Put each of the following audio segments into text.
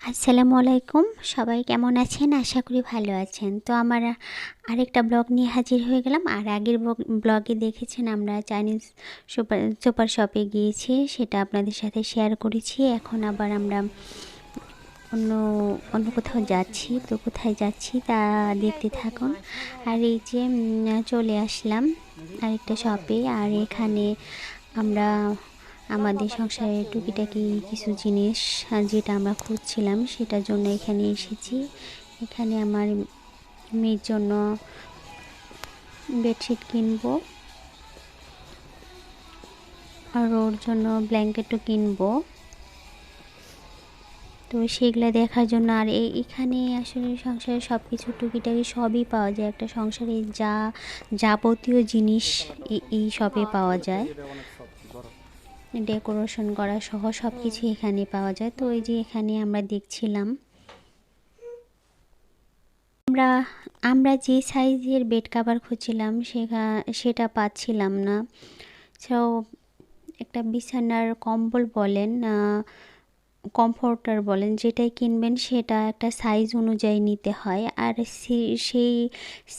আসসালামু আলাইকুম। সবাই কেমন আছেন? আশা করি ভালো আছেন। তো আমার আরেকটা ব্লগ নিয়ে হাজির হয়ে গেলাম। আর আগের ব্লগে দেখেছেন আমরা চাইনিজ সুপার শপে গিয়েছি, সেটা আপনাদের সাথে শেয়ার করেছি। এখন আবার আমরা অন্য অন্য কোথাও যাচ্ছি। তো কোথায় যাচ্ছি তা দেখতে থাকুন। আর এই যে চলে আসলাম আরেকটা শপে। আর এখানে আমরা আমাদের সংসারের টুকিটাকি কিছু জিনিস যেটা আমরা খুঁজছিলাম সেটার জন্য এখানে এসেছি। এখানে আমার মেয়ের জন্য বেডশিট কিনবো, আর ওর জন্য ব্ল্যাঙ্কেটও কিনবো। তো সেগুলো দেখার জন্য আর এখানে আসলে সংসারের সব কিছু টুকিটাকি সবই পাওয়া যায়। একটা সংসারে যাবতীয় জিনিস এই শপে পাওয়া যায়। ডেকোরেশন করা সহ সব কিছু এখানে পাওয়া যায়। তো ওই যে এখানে আমরা দেখছিলাম, আমরা আমরা যে সাইজের বেড কভার খুঁজছিলাম সেটা পাচ্ছিলাম না। সো একটা বিছানার কম্বল বলেন, কমফোর্টার বলেন, যেটাই কিনবেন সেটা একটা সাইজ অনুযায়ী নিতে হয়। আর সেই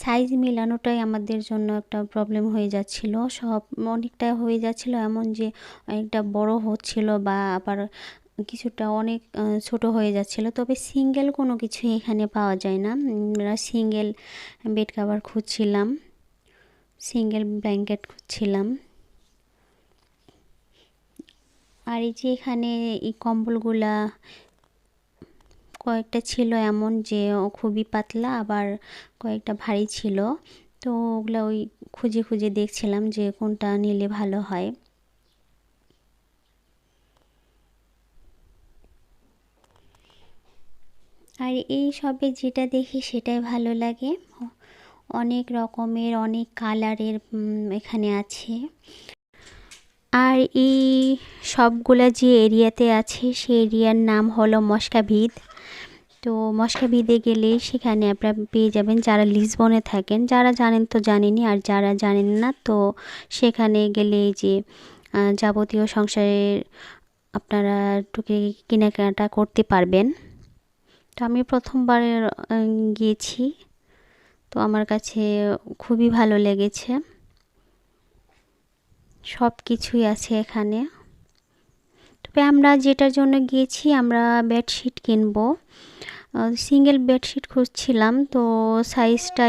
সাইজ মেলানোটাই আমাদের জন্য একটা প্রবলেম হয়ে যাচ্ছিল। সব অনেকটা হয়ে যাচ্ছিল, এমন যে অনেকটা বড় হচ্ছিল বা আবার কিছুটা অনেক ছোট হয়ে যাচ্ছিল। তবে সিঙ্গেল কোনো কিছু এখানে পাওয়া যায় না। আমরা সিঙ্গেল বেড কভার খুঁজছিলাম, সিঙ্গেল ব্ল্যাঙ্কেট খুঁজছিলাম। আর এই যে এখানে এই কম্বলগুলা কয়েকটা ছিল এমন যে খুবই পাতলা, আবার কয়েকটা ভারী ছিল। তো ওগুলো ওই খুঁজে খুঁজে দেখছিলাম যে কোনটা নিলে ভালো হয়। আর এই সবে যেটা দেখি সেটাই ভালো লাগে। অনেক রকমের অনেক কালারের এখানে আছে। আর এই সবগুলা যে এরিয়াতে আছে সেই এরিয়ার নাম হলো মস্কাভিদ। তো মস্কাভিদে গেলে সেখানে আপনারা পেয়ে যাবেন, যারা লিসবনে থাকেন, যারা জানেন তো জানেনই, আর যারা জানেন না তো সেখানে গেলে এই যে যাবতীয় সংসারের আপনারা টুকি কেনাকাটা করতে পারবেন। তো আমি প্রথমবার গিয়েছি, তো আমার কাছে খুবই ভালো লেগেছে। সব কিছুই আছে এখানে। তবে আমরা যেটার জন্য গিয়েছি, আমরা বেডশিট কিনবো, সিঙ্গেল বেডশিট খুঁজছিলাম। তো সাইজটা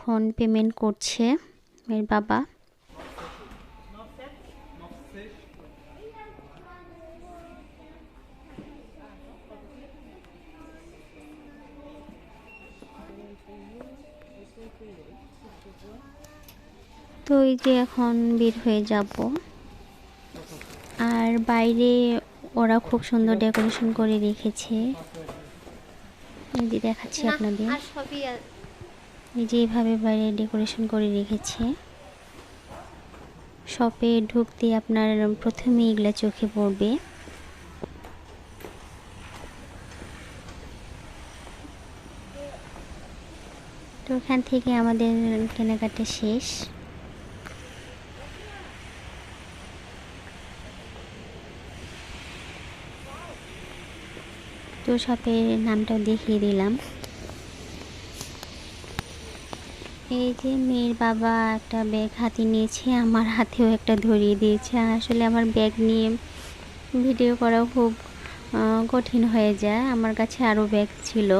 এখন পেমেন্ট করছে মেয়ের বাবা। তো এই যে এখন বের হয়ে যাব। আর বাইরে ওরা খুব সুন্দর ডেকোরেশন করে রেখেছে, এই যে দেখাচ্ছি আপনাদের। এই যে এইভাবে বাইরে ডেকোরেশন করে রেখেছে। শপে ঢুকতে আপনার প্রথমে এগুলা চোখে পড়বে। তো ওখান থেকে আমাদের কেনাকাটা শেষ। তো শপের নামটাও দেখিয়ে দিলাম। এই যে মেয়ের বাবা একটা ব্যাগ হাতে নিয়েছে, আমার হাতেও একটা ধরিয়ে দিয়েছে। আসলে আমার ব্যাগ নিয়ে ভিডিও করা খুব কঠিন হয়ে যায়, আমার কাছে আরও ব্যাগ ছিল।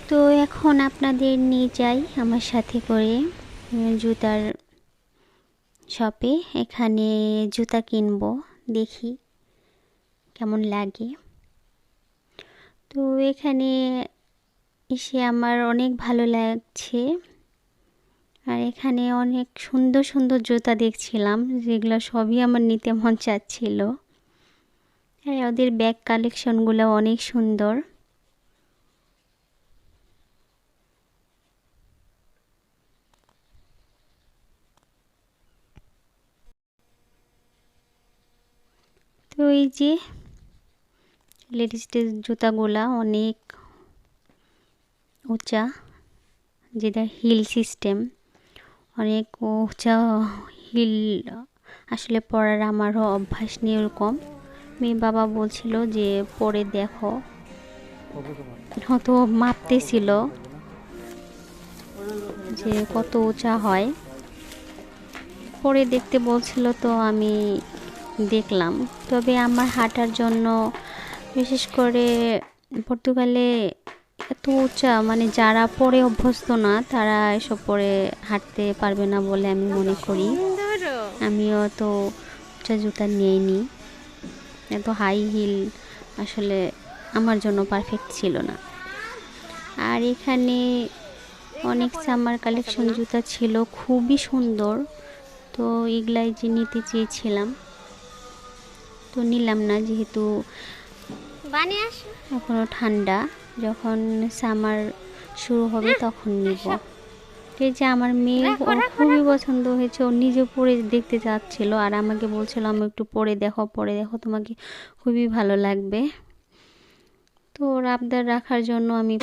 তো এখন আপনাদের নিয়ে যাই আমার সাথে করে জুতার শপে। এখানে জুতা কিনবো, দেখি কেমন লাগে। তো এখানে এসে আমার অনেক ভালো লাগছে। আর এখানে অনেক সুন্দর সুন্দর জুতা দেখছিলাম, যেগুলো সবই আমার নিতে মন চাচ্ছিল। আর ওদের ব্যাগ কালেকশনগুলো অনেক সুন্দর। তো এই যে লেডিসদের জুতাগুলা অনেক উঁচা, যেটা হিল সিস্টেম, অনেক উঁচা হিল। আসলে পরার আমারও অভ্যাস নেই ওরকম। মেয়ে বাবা বলছিল যে পরে দেখো, হয়তো মাপতেছিল যে কত উঁচা হয়, পরে দেখতে বলছিল। তো আমি দেখলাম। তবে আমার হাঁটার জন্য, বিশেষ করে পর্তুগালে এত উঁচা, মানে যারা পরে অভ্যস্ত না তারা এসব পরে হাঁটতে পারবে না বলে আমি মনে করি। আমিও তো উঁচা জুতা নিইনি, এত হাই হিল আসলে আমার জন্য পারফেক্ট ছিল না। আর এখানে অনেক সামার কালেকশন জুতা ছিল, খুবই সুন্দর। তো এগুলাই যে নিতে চেয়েছিলাম, তো নিলাম না, যেহেতু এখনো ঠান্ডা, যখন সামার শুরু হবে তখন নিব। এই যে আমার মেয়ে, ওর খুবই পছন্দ হয়েছে, ও নিজে পরে দেখতে চাচ্ছিল আর আমাকে বলছিল আমি একটু পরে দেখো, পরে দেখো, তোমাকে খুবই ভালো লাগবে। তো ওর আবদার রাখার জন্য আমি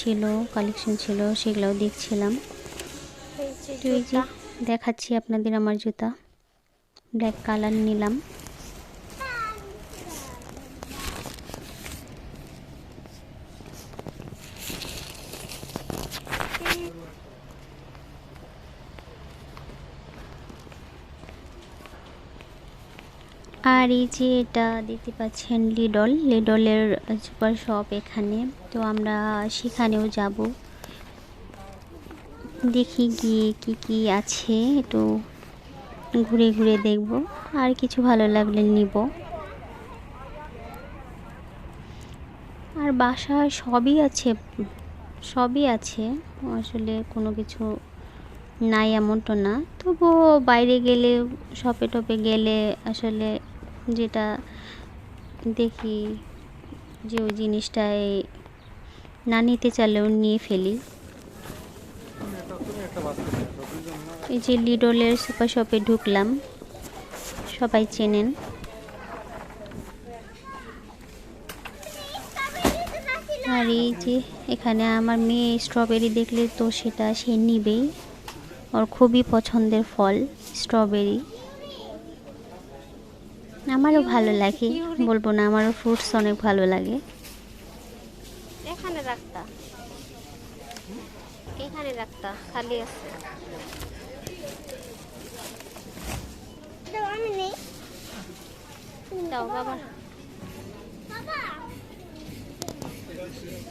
ছিল, কালেকশন ছিল, সেগুলোও দেখছিলাম। তো এই যে দেখাচ্ছি আপনাদের আমার জুতা, ব্ল্যাক কালার নিলাম। আর এই যে এটা দেখতে পাচ্ছেন লিডলের সুপার শপ এখানে। তো আমরা সেখানেও যাব, দেখি গিয়ে কি কি আছে একটু ঘুরে ঘুরে দেখব, আর কিছু ভালো লাগলে নিব। আর বাসায় সবই আছে, আসলে কোনো কিছু নাই এমনটা না। তবুও বাইরে গেলে, শপে টপে গেলে আসলে যেটা দেখি যে ওই জিনিসটাই না নিতে চাইলেও নিয়ে ফেলি। এই যে লিডলের সুপার শপে ঢুকলাম, সবাই চেনেন। আর এই যে এখানে আমার মেয়ে স্ট্রবেরি দেখলে তো সেটা সে নিবেই, ওর খুবই পছন্দের ফল স্ট্রবেরি। আমারও ভালো লাগে, বলবো না, আমারও ফ্রুটস অনেক ভালো লাগে। এখানে রাখতা, এখানে রাখতা, খালি আছে। দাও বাবা।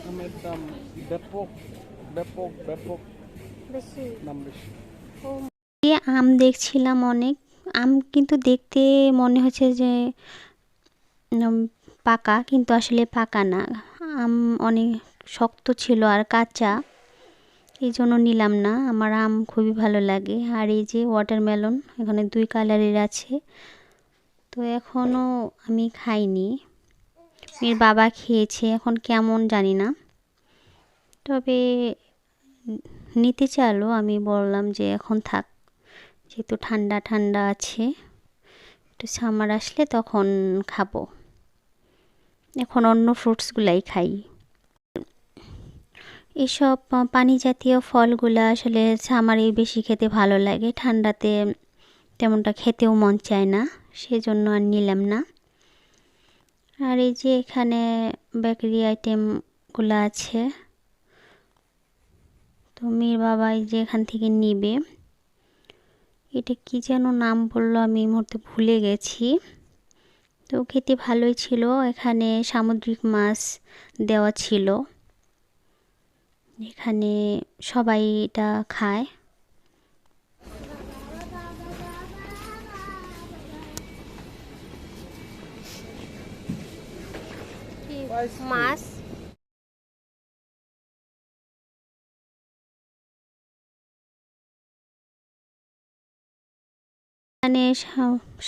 আমের দাম ব্যাপক ব্যাপক ব্যাপক বেশি দাম বেশি। এই আম দেখছিলাম অনেক আম, কিন্তু দেখতে মনে হচ্ছে যে পাকা, কিন্তু আসলে পাকা না। আম অনেক শক্ত ছিল আর কাঁচা, এই জন্য নিলাম না। আমার আম খুবই ভালো লাগে। আর এই যে ওয়াটারমেলন, এখানে 2 কালারের আছে। তো এখনও আমি খাইনি, মেয়ের বাবা খেয়েছে, এখন কেমন জানি না। তবে নিতে চাইলো, আমি বললাম যে এখন থাক, যেহেতু ঠান্ডা ঠান্ডা আছে, একটু সামার আসলে তখন খাবো। এখন অন্য ফ্রুটসগুলাই খাই। এসব পানি জাতীয় ফলগুলো আসলে সামারেই বেশি খেতে ভালো লাগে, ঠান্ডাতে তেমনটা খেতেও মন চায় না, সেজন্য আর নিলাম না। আর এই যে এখানে বেকারি আইটেমগুলো আছে, তো মেয়ের বাবা এই যে এখান থেকে নিবে। এটা কি যেন নাম বললো, আমি এই মুহূর্তে ভুলে গেছি। তো খেতে ভালোই ছিল, এখানে সামুদ্রিক মাছ দেওয়া ছিল, এখানে সবাই এটা খায়। মাছ এখানে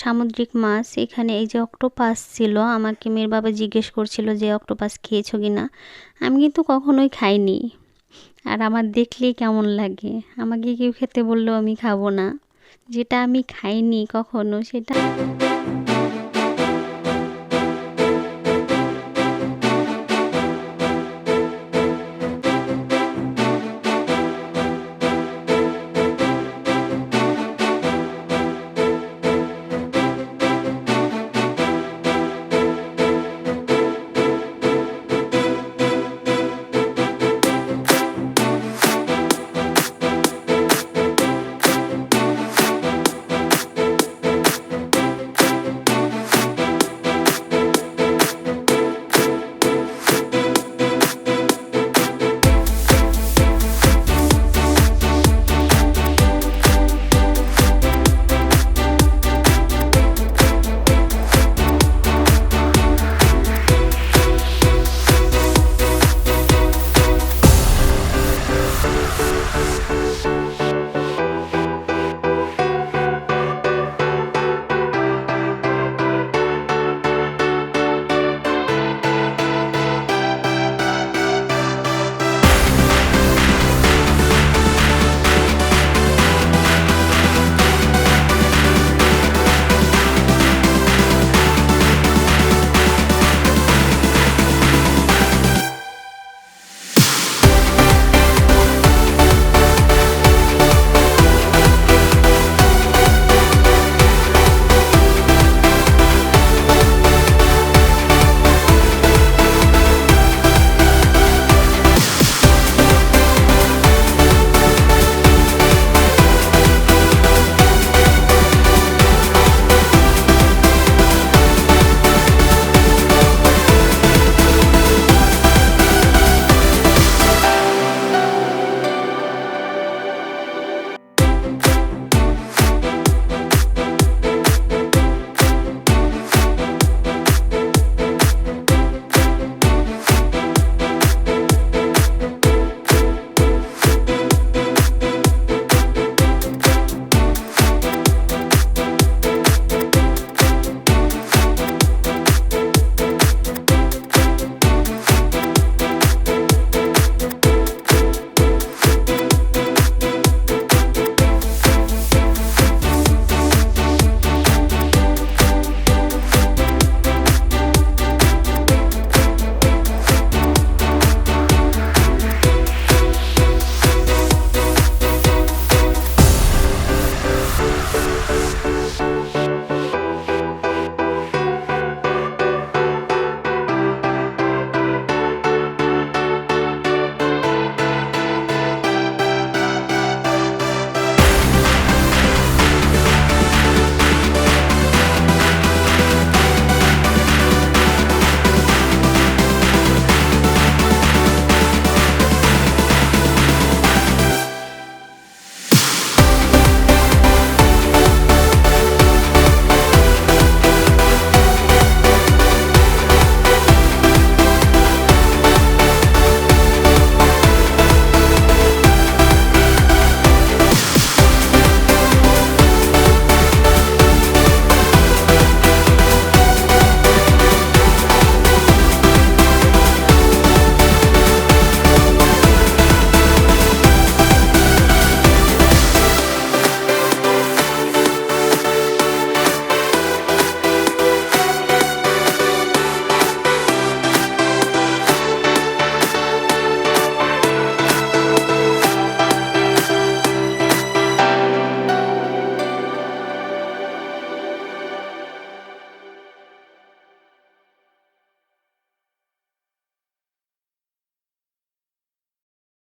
সামুদ্রিক মাছ, এখানে এই যে অক্টোপাস ছিল, আমাকে মেয়ের বাবা জিজ্ঞেস করছিল যে অক্টোপাস খেয়েছো কিনা। আমি কিন্তু কখনোই খাইনি, আর আমার দেখলেই কেমন লাগে, আমাকে কেউ খেতে বললেও আমি খাবো না। যেটা আমি খাইনি কখনো, সেটা